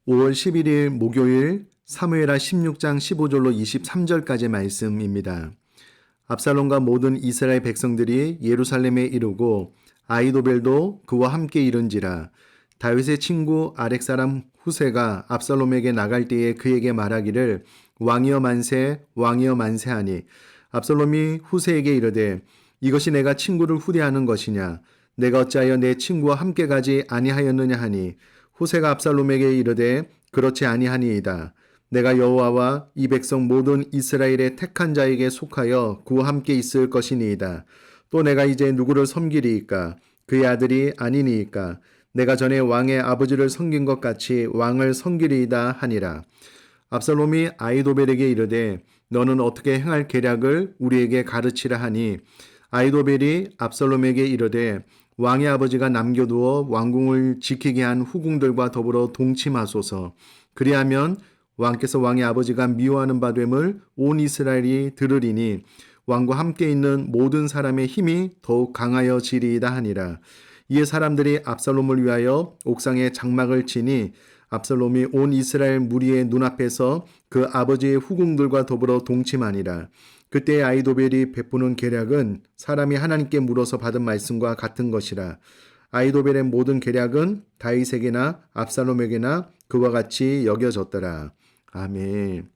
5월 11일 목요일 사무엘하 16장 15절로 23절까지 말씀입니다. 압살롬과 모든 이스라엘 백성들이 예루살렘에 이르고 아히도벨도 그와 함께 이른지라. 다윗의 친구 아렉 사람 후세가 압살롬에게 나갈 때에 그에게 말하기를 왕이여 만세 왕이여 만세하니, 압살롬이 후세에게 이르되 이것이 내가 친구를 후대하는 것이냐, 내가 어찌하여 내 친구와 함께 가지 아니하였느냐 하니, 후세가 압살롬에게 이르되 그렇지 아니하니이다. 내가 여호와와 이 백성 모든 이스라엘의 택한 자에게 속하여 그와 함께 있을 것이니이다. 또 내가 이제 누구를 섬기리이까? 그의 아들이 아니니이까? 내가 전에 왕의 아버지를 섬긴 것 같이 왕을 섬기리이다 하니라. 압살롬이 아히도벨에게 이르되 너는 어떻게 행할 계략을 우리에게 가르치라 하니, 아히도벨이 압살롬에게 이르되 왕의 아버지가 남겨두어 왕궁을 지키게 한 후궁들과 더불어 동침하소서. 그리하면 왕께서 왕의 아버지가 미워하는 바 됨을 온 이스라엘이 들으리니 왕과 함께 있는 모든 사람의 힘이 더욱 강하여지리이다 하니라. 이에 사람들이 압살롬을 위하여 옥상에 장막을 치니 압살롬이 온 이스라엘 무리의 눈앞에서 그 아버지의 후궁들과 더불어 동침하니라. 그때 아히도벨이 베푸는 계략은 사람이 하나님께 물어서 받은 말씀과 같은 것이라. 아히도벨의 모든 계략은 다윗에게나 압살롬에게나 그와 같이 여겨졌더라. 아멘.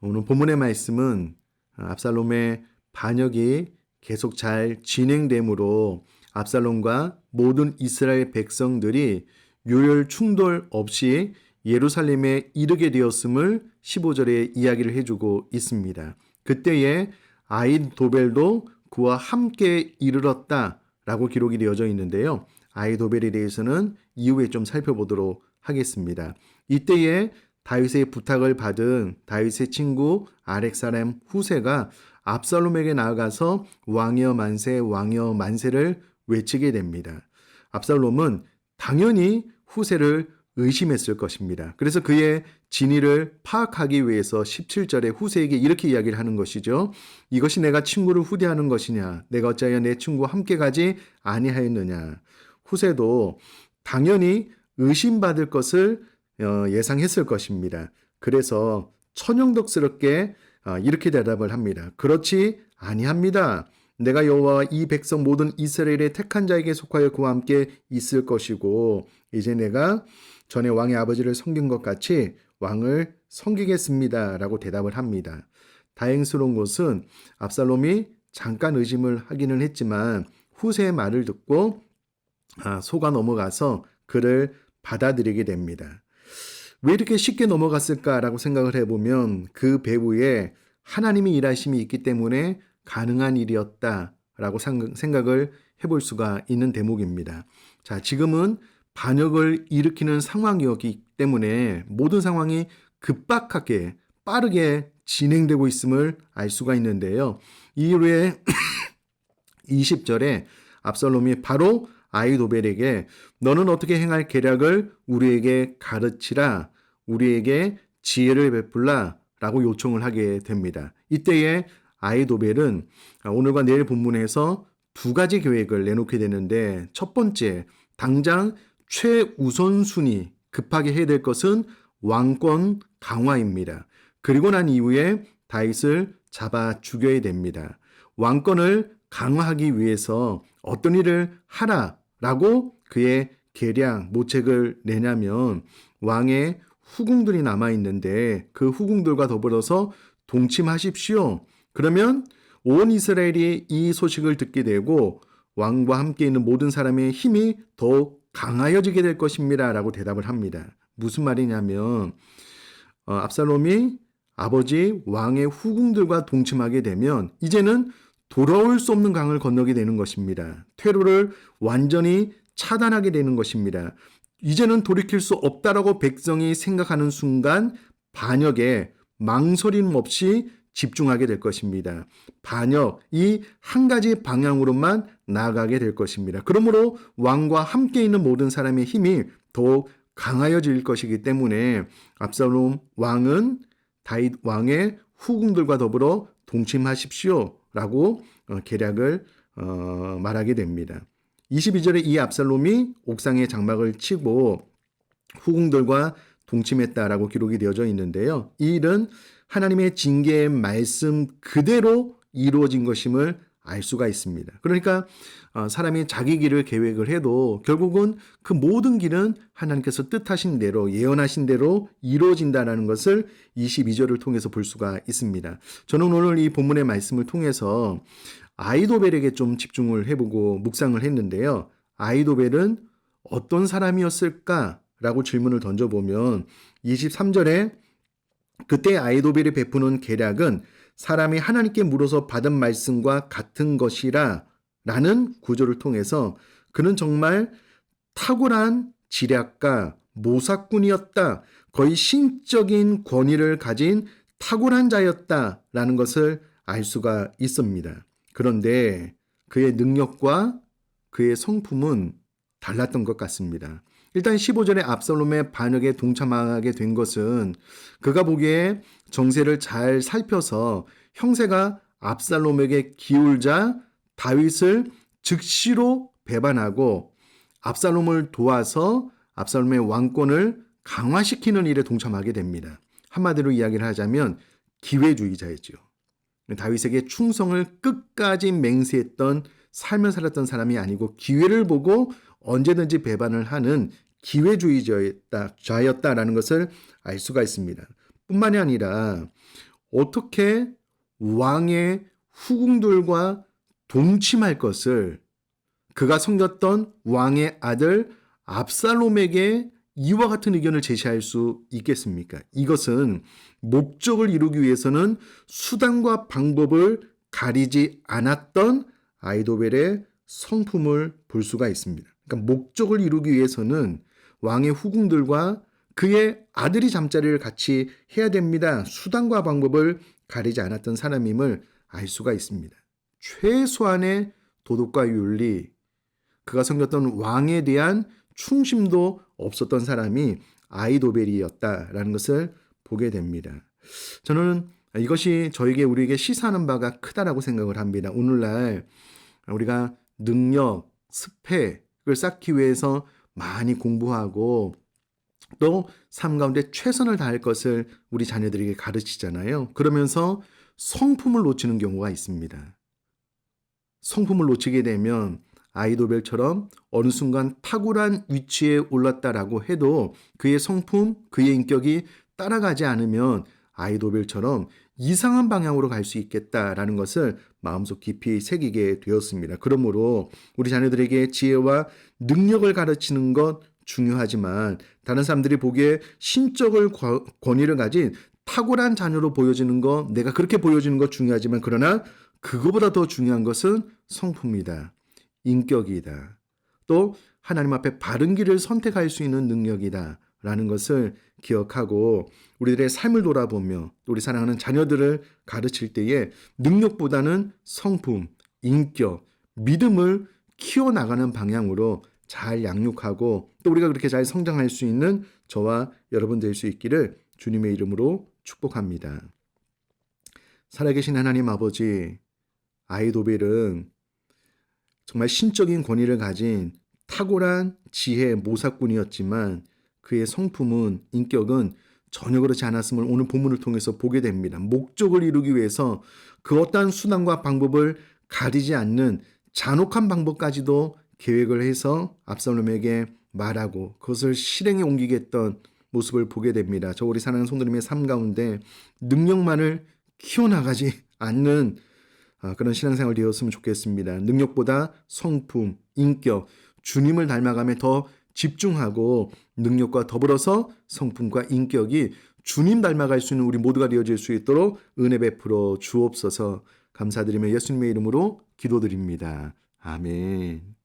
오늘 본문의 말씀은 압살롬의 반역이 계속 잘 진행되므로 압살롬과 모든 이스라엘 백성들이 요열 충돌 없이 예루살렘에 이르게 되었음을 15절에 이야기를 해주고 있습니다. 그때에 아히도벨도 그와 함께 이르렀다라고 기록이 되어져 있는데요. 아히도벨에 대해서는 이후에 좀 살펴보도록 하겠습니다. 이때에 다윗의 부탁을 받은 다윗의 친구 아렉 사람 후세가 압살롬에게 나아가서 왕이여 만세 왕이여 만세를 외치게 됩니다. 압살롬은 당연히 후세를 의심했을 것입니다. 그래서 그의 진위를 파악하기 위해서 17절에 후세에게 이렇게 이야기를 하는 것이죠. 이것이 내가 친구를 후대하는 것이냐, 내가 어찌하여 내 친구와 함께 가지 아니하였느냐. 후세도 당연히 의심받을 것을 예상했을 것입니다. 그래서 천연덕스럽게 이렇게 대답을 합니다. 그렇지 아니합니다. 내가 여호와와 이 백성 모든 이스라엘의 택한 자에게 속하여 그와 함께 있을 것이고, 이제 내가 전에 왕의 아버지를 섬긴 것 같이 왕을 섬기겠습니다 라고 대답을 합니다. 다행스러운 것은 압살롬이 잠깐 의심을 하기는 했지만 후세의 말을 듣고 속아 넘어가서 그를 받아들이게 됩니다. 왜 이렇게 쉽게 넘어갔을까라고 생각을 해보면 그 배후에 하나님의 일하심이 있기 때문에 가능한 일이었다라고 생각을 해볼 수가 있는 대목입니다. 자, 지금은 반역을 일으키는 상황이었기 때문에 모든 상황이 급박하게 빠르게 진행되고 있음을 알 수가 있는데요. 이후에 20절에 압살롬이 바로 아히도벨에게 너는 어떻게 행할 계략을 우리에게 가르치라, 우리에게 지혜를 베풀라 라고 요청을 하게 됩니다. 이때에 아히도벨은 오늘과 내일 본문에서 두 가지 계획을 내놓게 되는데, 첫 번째, 당장 최우선순위 급하게 해야 될 것은 왕권 강화입니다. 그리고 난 이후에 다윗을 잡아 죽여야 됩니다. 왕권을 강화하기 위해서 어떤 일을 하라라고 그의 계략, 모책을 내냐면 왕의 후궁들이 남아있는데 그 후궁들과 더불어서 동침하십시오. 그러면 온 이스라엘이 이 소식을 듣게 되고 왕과 함께 있는 모든 사람의 힘이 더욱 강하여지게 될 것입니다 라고 대답을 합니다. 무슨 말이냐면 압살롬이 아버지 왕의 후궁들과 동침하게 되면 이제는 돌아올 수 없는 강을 건너게 되는 것입니다. 퇴로를 완전히 차단하게 되는 것입니다. 이제는 돌이킬 수 없다라고 백성이 생각하는 순간 반역에 망설임 없이 집중하게 될 것입니다. 반역, 이 한 가지 방향으로만 나아가게 될 것입니다. 그러므로 왕과 함께 있는 모든 사람의 힘이 더욱 강하여질 것이기 때문에 압살롬 왕은 다윗 왕의 후궁들과 더불어 동침하십시오 라고 계략을 말하게 됩니다. 22절에 이 압살롬이 옥상에 장막을 치고 후궁들과 동침했다라고 기록이 되어져 있는데요. 이 일은 하나님의 징계의 말씀 그대로 이루어진 것임을 알 수가 있습니다. 그러니까 사람이 자기 길을 계획을 해도 결국은 그 모든 길은 하나님께서 뜻하신 대로 예언하신 대로 이루어진다는 것을 22절을 통해서 볼 수가 있습니다. 저는 오늘 이 본문의 말씀을 통해서 아이도벨에게 좀 집중을 해보고 묵상을 했는데요. 아이도벨은 어떤 사람이었을까라고 질문을 던져보면 23절에 그때 아이도벨이 베푸는 계략은 사람이 하나님께 물어서 받은 말씀과 같은 것이라 라는 구조를 통해서 그는 정말 탁월한 지략가, 모사꾼이었다. 거의 신적인 권위를 가진 탁월한 자였다라는 것을 알 수가 있습니다. 그런데 그의 능력과 그의 성품은 달랐던 것 같습니다. 일단 15절에 압살롬의 반역에 동참하게 된 것은 그가 보기에 정세를 잘 살펴서 형세가 압살롬에게 기울자 다윗을 즉시로 배반하고 압살롬을 도와서 압살롬의 왕권을 강화시키는 일에 동참하게 됩니다. 한마디로 이야기를 하자면 기회주의자였죠. 다윗에게 충성을 끝까지 맹세했던 삶을 살았던 사람이 아니고 기회를 보고 언제든지 배반을 하는 기회주의자였다라는 것을 알 수가 있습니다. 뿐만이 아니라 어떻게 왕의 후궁들과 동침할 것을 그가 섬겼던 왕의 아들 압살롬에게 이와 같은 의견을 제시할 수 있겠습니까? 이것은 목적을 이루기 위해서는 수단과 방법을 가리지 않았던 아이도벨의 성품을 볼 수가 있습니다. 그러니까 목적을 이루기 위해서는 왕의 후궁들과 그의 아들이 잠자리를 같이 해야 됩니다. 수단과 방법을 가리지 않았던 사람임을 알 수가 있습니다. 최소한의 도덕과 윤리, 그가 섬겼던 왕에 대한 충심도 없었던 사람이 아이도벨이었다라는 것을 보게 됩니다. 저는 이것이 우리에게 시사하는 바가 크다라고 생각을 합니다. 오늘날 우리가 능력, 스펙을 쌓기 위해서 많이 공부하고 또 삶 가운데 최선을 다할 것을 우리 자녀들에게 가르치잖아요. 그러면서 성품을 놓치는 경우가 있습니다. 성품을 놓치게 되면 아이도벨처럼 어느 순간 탁월한 위치에 올랐다라고 해도 그의 성품, 그의 인격이 따라가지 않으면 아이도벨처럼 이상한 방향으로 갈 수 있겠다라는 것을 마음속 깊이 새기게 되었습니다. 그러므로 우리 자녀들에게 지혜와 능력을 가르치는 것 중요하지만 다른 사람들이 보기에 신적을 권위를 가진 탁월한 자녀로 보여지는 것, 내가 그렇게 보여지는 것 중요하지만 그러나 그거보다 더 중요한 것은 성품이다. 인격이다. 또 하나님 앞에 바른 길을 선택할 수 있는 능력이다. 라는 것을 기억하고 우리들의 삶을 돌아보며 우리 사랑하는 자녀들을 가르칠 때에 능력보다는 성품, 인격, 믿음을 키워나가는 방향으로 잘 양육하고 또 우리가 그렇게 잘 성장할 수 있는 저와 여러분 될 수 있기를 주님의 이름으로 축복합니다. 살아계신 하나님 아버지, 아이도벨은 정말 신적인 권위를 가진 탁월한 지혜 모사꾼이었지만 그의 성품은, 인격은 전혀 그렇지 않았음을 오늘 본문을 통해서 보게 됩니다. 목적을 이루기 위해서 그 어떠한 수단과 방법을 가리지 않는 잔혹한 방법까지도 계획을 해서 압살롬에게 말하고 그것을 실행에 옮기게 했던 모습을 보게 됩니다. 저 우리 사랑하는 성도님의 삶 가운데 능력만을 키워나가지 않는 그런 신앙생활 되었으면 좋겠습니다. 능력보다 성품, 인격, 주님을 닮아가며 더 집중하고 능력과 더불어서 성품과 인격이 주님 닮아갈 수 있는 우리 모두가 되어질 수 있도록 은혜 베풀어 주옵소서. 감사드리며 예수님의 이름으로 기도드립니다. 아멘.